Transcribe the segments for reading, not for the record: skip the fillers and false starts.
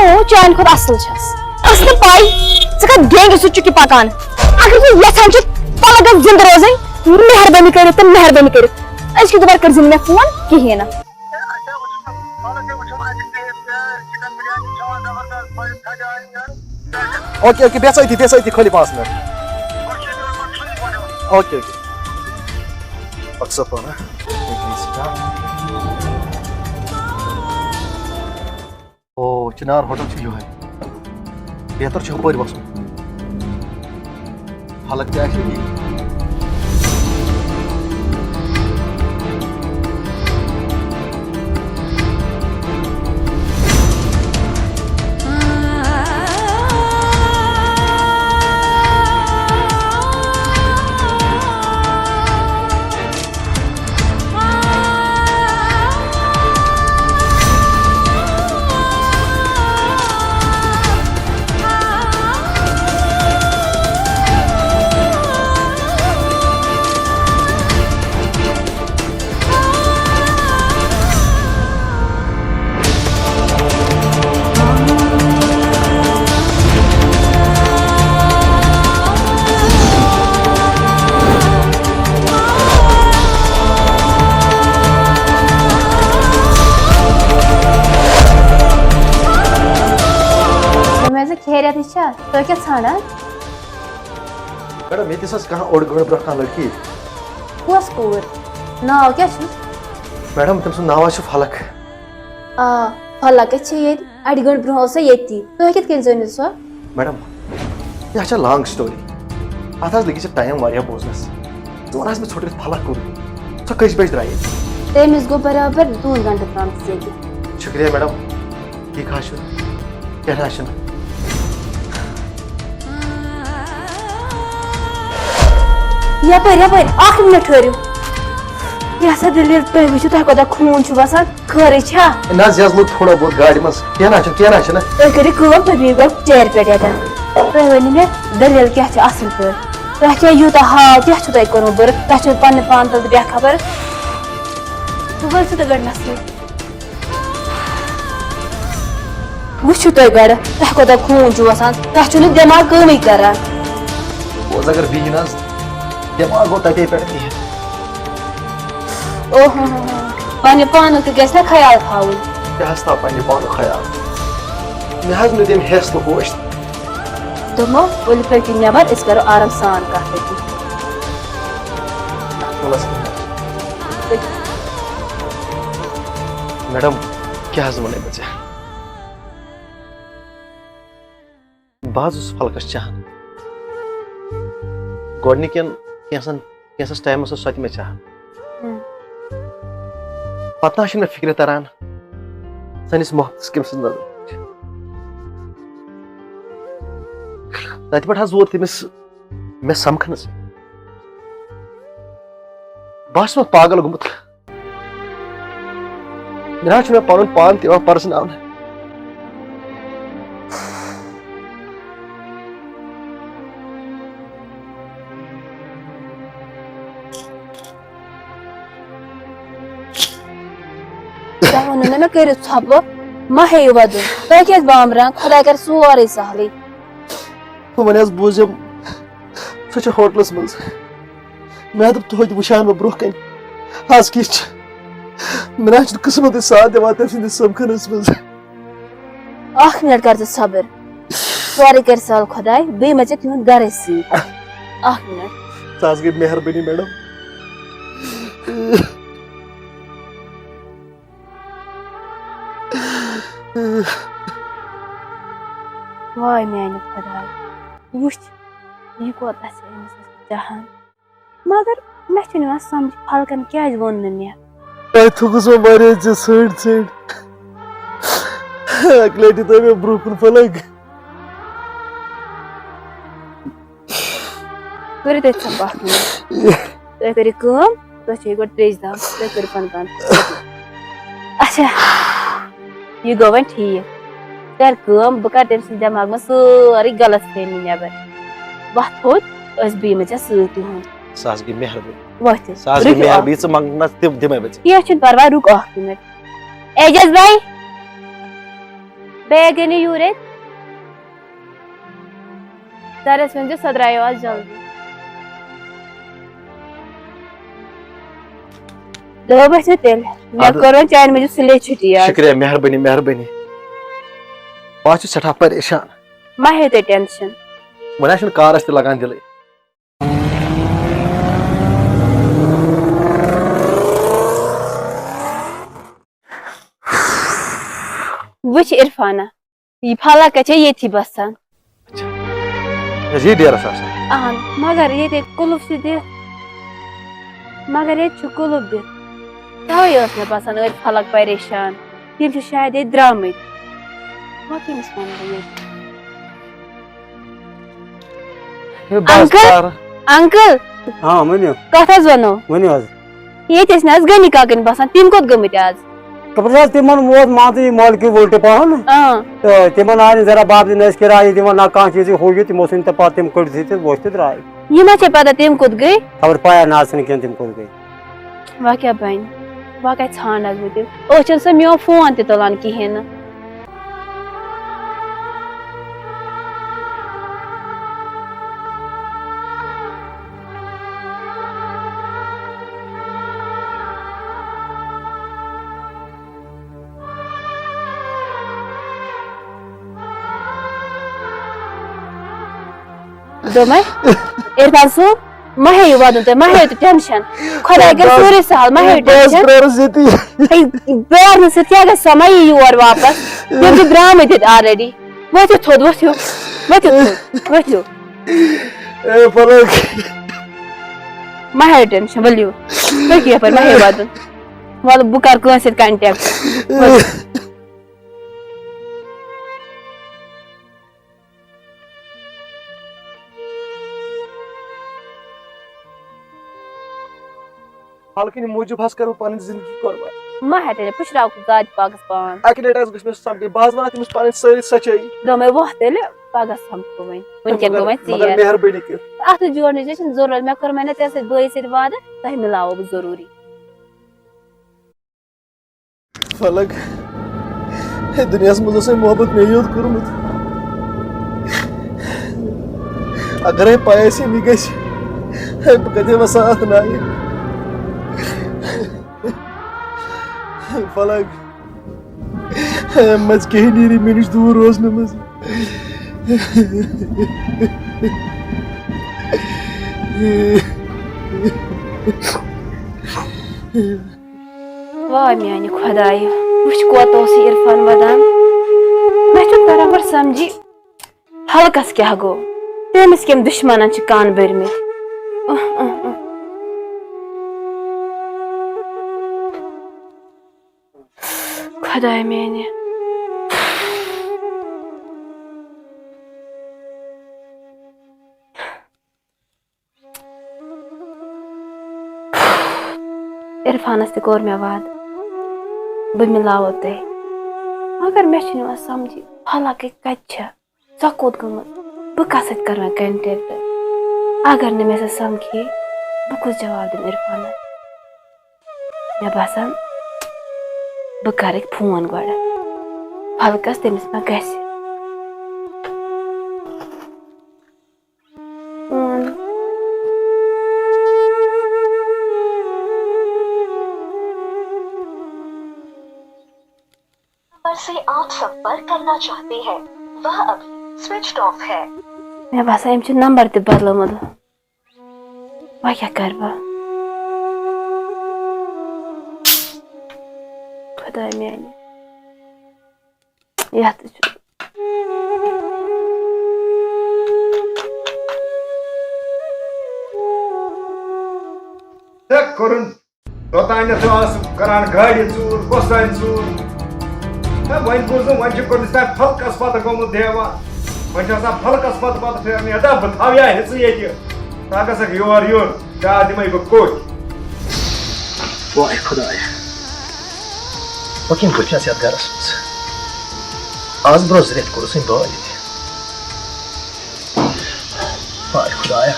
चान खुद असल पाई चा गेंगे सु चुकी पकान अगर तू यहां पलक जिंद रोजन मेहरबानी कर अजक दोबार कर मे फोन कहें ना ओके ओके बेस खोली 5 मिनट ओके फोन ओ चिनार होटल यो है बेहतर हपर बस हालत क्या है खैरियत तो क्या छाड़ान मैडम ये कहाँ ओड गड़ ब्रह लड़की कस कोर नाव क्या मैडम तम नाव फलक फलक ये अड़ गंट ब्रोह ये तुम कित जन सो मैडम यह लॉन्ग स्टोरी अत लगे टाइम बोजनस वन मे छोट फलक कोर सो कस बज द्राय तमिस गो बराबर 2 घंटे तम शुक्रिया मैडम ठीक क्या यपर मिनट ठहरु यह दिल तुम वो तुम कोता खून बसान खरी ना लोग थोड़ा बहुत गाड़ी मज क्या तुम करो तुम गो चेर पे तुम वन मे दलील क्या असल पे तुम यूत हाल क्या तुम कर्म बर तुम पे पान तल बेखबर वो गड मसल वो तुम गड तुम कोता खून वसान तुम दिमाग कम कर अगर बीन दिमाग गो तते पे ओहो पान पान गो ख्याल थवन क्या पे पान ख्याल मे दिम हेस तो होश दोमो वल पे नबर इस करो आराम सान कथ मैडम क्या वन बचा बह फलकस चाहन गोडनिकन कैंसस टाइम सो मे चाहन पत ना फिक्र तरान सनिस मोहब्बत कम नजर तत पे वोत तमिस मे समखन बस पागल गुमुत मे पन पान तक परसन ना मे कर मा हेयु वदन तुम क्या बामरान खुदा कर सोरे सहल वन बूजम सो होटलस मज मे दप तुद वुचान ब्रोह कन आज किस मे किस्मत साथ दिवान तम सस समखनस मज मिनट कर सब्र सोरे कर सहल खुदा बे मे तुंद गर मिनट गई मेहरबानी मैडम वाय मान खुदा वो यह कोता चाहान मगर मे समझ फलकन क्या वोन मे थुकस मे सड़ अकलट तो मे ब्रोह कुन फलक कर तुम गो त्रेज दाम तुम कर पन पान अच्छा यह गो वन ठीक कर बह कर तम दिमाग में सारी गलत फहमी नबर वत थोत बी मे सत सास गई मेहरबानी वत सास गई मेहरबानी च मंगना दिमे बच क्या परवाह रुक मिनट एजाज भाई बैग यूर सरस वन सो द्रायो आज जल्दी बस तेल मे करो चाय मुझे सुले छुट्टी शुक्रिया मेहरबानी मेहरबानी बह सठा परेशान मा हे ते टेंशन वन कारस ते लगान दिल वुच इरफाना ये फला कचे ये थी बसान ये डेरस अहन मगर ये कुलुफ से दे मगर ये कुलुफ दे तवे मे बसान अर फलक परेशान तम शायद ये द्रामत अंकल अंकल हाँ वनो कथ वनो वनो ये गनी काकन बसान तम कोत गमत आज तिम वोत मान मौलकी उल्टे पहन तो तिम आन जरा बाप दिन किराए दिवान ना कह चीज हो तमो सुन पे तम कड़ वो द्राय ये मा पता तम कोत गई खबर पाया ना कह तम कोत गई वह क्या बन वह क्या छान बह सो मो फोन तुलान कहें दोमे इरफान सो महे वादन तो महे तो टेंशन खुदा के पूरे साल महे टेंशन ए बेर न सत्या के समय योर वापस जब ड्रामा दित ऑलरेडी वो थोद वो ए फलक महे टेंशन वलियो क्या पर महे वादन वाल बुकार को से कांटेक्ट हालकि मूजूब हस कर पन जिंदगी कुर्बान मा हटे पुशराव गाद पागस पान अक डेट गस मे समझ बाज वन तमिस पन सारी सच्चाई दोमे वो तेल पागस हमको वइन उनके गो मैं मगर मेहरबानी कर अत जोड़ने जैसे जरूरत मैं कर मैंने तैसे बोई से वाद तह मिलाओ जरूरी फलक दुनिया मज मोहब्बत मे योत कर्मुत अगर पायस मे गस बह कदे साथ नाय फलक मज कहीं नीरी मे नश दूर रोजन मज वाह म्यानी खुदाय वुच कोत इरफान वदान मे बराबर समझी हल्कस क्या गो तमिस कम दुश्मन कान भरमे खुदाय मैंने इरफानस ते कोर मे वाद बह मिलावो तह मगर मे समझी भला कत सो कोत गमत बह कस कर कंटेक्ट अगर न मे समझी बह कुछ जवाब दिन इरफानस मे बसान बह कर फोन गोड़ हल्कस तमिस मा गस से आप संपर्क करना चाहते हैं वह अभी स्विच ऑफ है। मे बसान नंबर ते बदलोमुत वह क्या कर खुदा मैंने करान गाड़ी चूर कोसान चूर वन बोज वन फलकस पत गोमुत देवा वन फलकस पत पत फेरने बह थवया हिस्स ये गसक योर योर क्या दिमे बह कोच वाह खुदाया वकिन गुलचस यथ गरस मज आज ब्रोह रेत कोरस बाल वाह खुदाया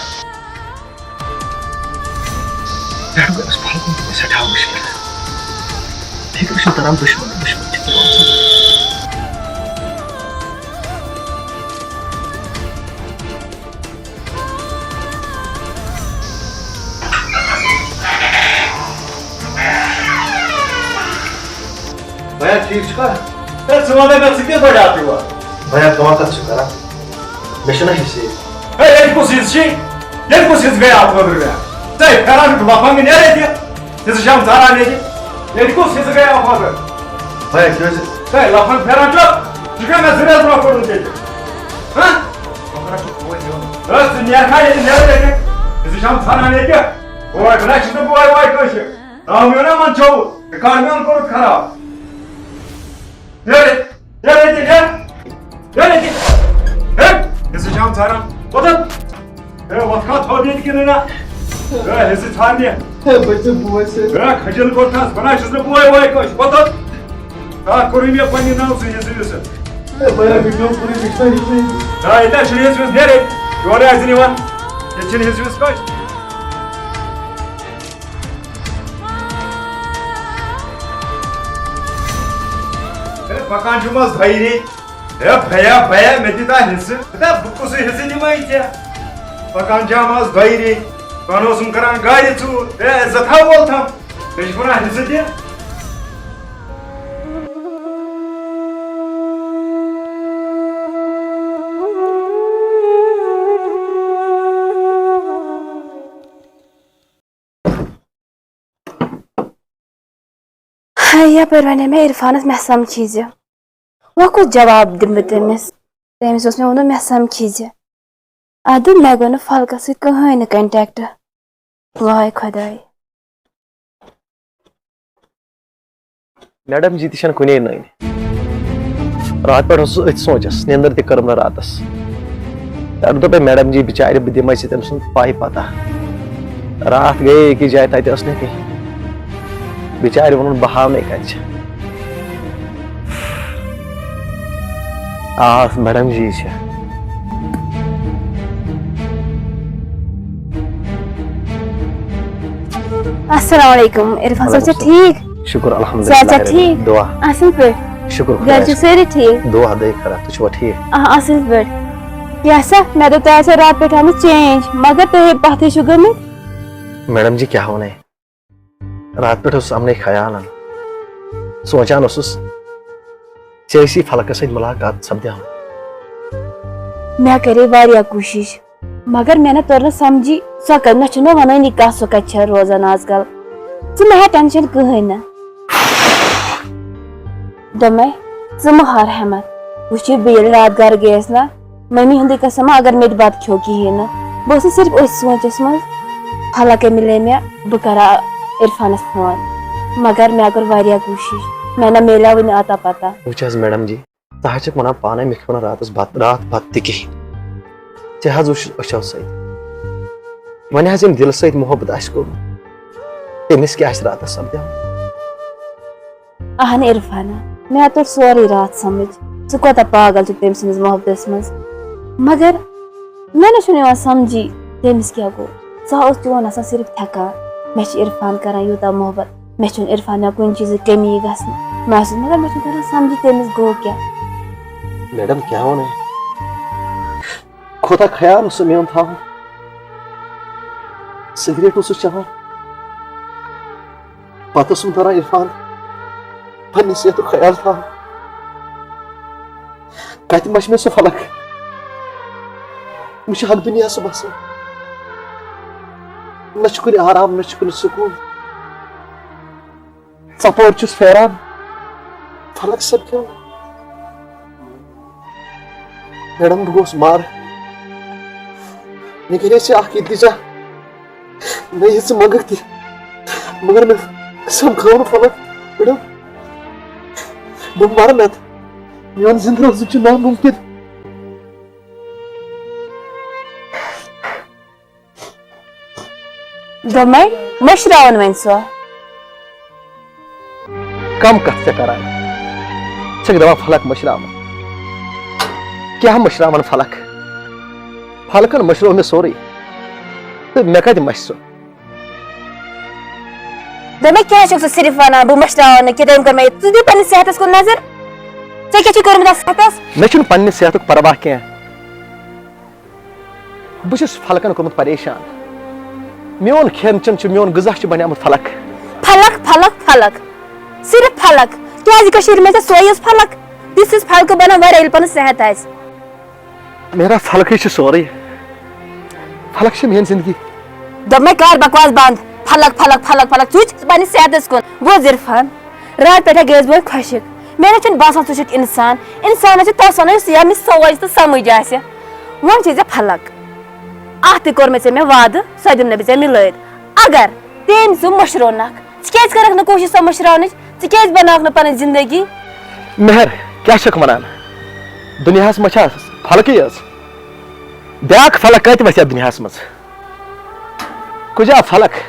गरस फलकन सठा मुश्किल फिक्र तरह दुश्मन दुश्मन ठीक छुका सुबह में सीधे बढ़ जाती हुआ भैया कमा कर छुका मिशन हिस्से ये कुछ हिस्से ये कुछ हिस्से गया आप लोग गया ते करा भी बापा में नहीं रहती जिस शाम सारा नहीं ये कुछ हिस्से गया आप लोग भैया क्यों से ते लफन फेरा जो जिसका मैं सिरे से कर दूँ हाँ बस दुनिया का ये नहीं रहते जिस शाम सारा नहीं क्या वो एक लक्ष्य तो वो है कुछ हम ये ना मन चाहो कार में उनको खराब Hisse saara. Wat? Wat gaat hoor dit keer na? Hisse saarne. बच्चे बुआ से Khajal kortas, bana şizle buay buay koş. Wat? Ha korum ya pani na olsun hisse. भैया वीडियो पूरी मिशन हिस्से Ha illa şuraya hisse nere? Yora azini var. Geçin hisse koş. Bakan cumaz hayri. Baya medita hissi. Da bu kusu hissi नहीं माहिती Bakan camaz hayri. Kanosum karan gayri tu. Zata boltam. Mecbura hissi diye. या पर one मे इरफानस मे समझीज वह कुछ जवाब दिम तमिस मे वो मे समझीज अद मे गो फलकस कहीं कंटेक्ट वाय खुदाय मैडम जी तन कुन नन रात पे सोचस निंदर तम ना रातस दोप मैडम जी बिचार बह दिम तम सद पाई पता रात गए एक जाए तत कहीं बिचार वो बहावने कत मैडम जी अस्सलाम वालेकुम इरफान साहब ठीक शुक्र चाचा अल्हम्दुलिल्लाह ठीक दुआ असल पे शुक्र घर से सारे ठीक दुआ दे करा तुझ ठीक असल पे कैसा मैं तो ऐसे रात पे था चेंज मगर तो पाथे शुगर में मैडम जी क्या होने रात पे सामने ख्याल सोचान फलक सत मुलाकात सपद्या मैं करे वारिया कोशिश मगर मैंने तोर न समझी सो कर न वन कह सो कत रोजान आजकल मे टेंशन कहीं न दमे हार हेमत वो बेल रात घर गयस ना मम्मी हंदी कसम अगर मे बात खो कहें न बस सिर्फ सोचस मज फलक मिले मे बह करा इरफानस फोन मगर मैं कर वारिया कोशिश मैं ना मेला वन आता पता वो मैडम जी तह वन पाने मे वन रात बत कहीं वो अशो सत वन दिल सत मोहब्बत तमिस क्या रात सपद्या अहन इरफाना मैं तो सोरे रात समझ स कोता पागल तम सज मोहब्बत मज मगर मैं ना समझी तमिस क्या गो सह चोन सिर्फ थकान मे इरफान करान यूता मोहब्बत मे इरफान कुछ चीज कमी ग मगर मे समझी तमिस गो क्या मैडम क्या वन खुदा ख्याल मेन था सिगरेट चलान पत तरह इरफान पन्ने सेहत ख्याल था कत मे सह फलक मे हक दुनिया सह बसान न कुछ आराम न कुछ सुकून सपोर फेरान फलक सब क्यों मैडम बह मार मे करे इल्तिजा मे मगर मगर मे समझाओ फलक मैडम बह मर नत मोन जिंद रोजन नामुमकिन दमे मशरावन वन सो कम कत करान दपा फलक मशरावन क्या मशरावन फलक फलकन मशरो मे सोरे तो मे कत मश सो दमे क्या सिर्फ वन बह मशरावन कि तम कर तु दी पन्ने सेहतस कुन नजर क्या कर्म सेहतस मे पन्ने सेहत परवाह क्या बह फलकन कर्मुत परेशान मोन खेन चन मोन गजा बनियामुत फलक फलक फलक फलक सिर्फ फलक क्या में सोई फलक तिस फलक बना पन सेहत आस मेरा फलक सोरे फलक मेरी जिंदगी दप मैं कर बकवास बंद फलक फलक फलक फलक तुझ पे सेहत कुन वो इरफान रात पे गई बहुत खुशिक मे बासान ज इंसान इंसान तस वन यमिस सोच तो समझ आ वन चे फलक अत कोर मे वाद सो दिन बे मिलत अगर तेम सह मशरोनक क्या कर कोशिश सो मशरान क्या बनाव पन जिंदगी मेहर क्या वन दुनिया मा फलक ब्या फलक कत वस दुनिया मज कुजा फलक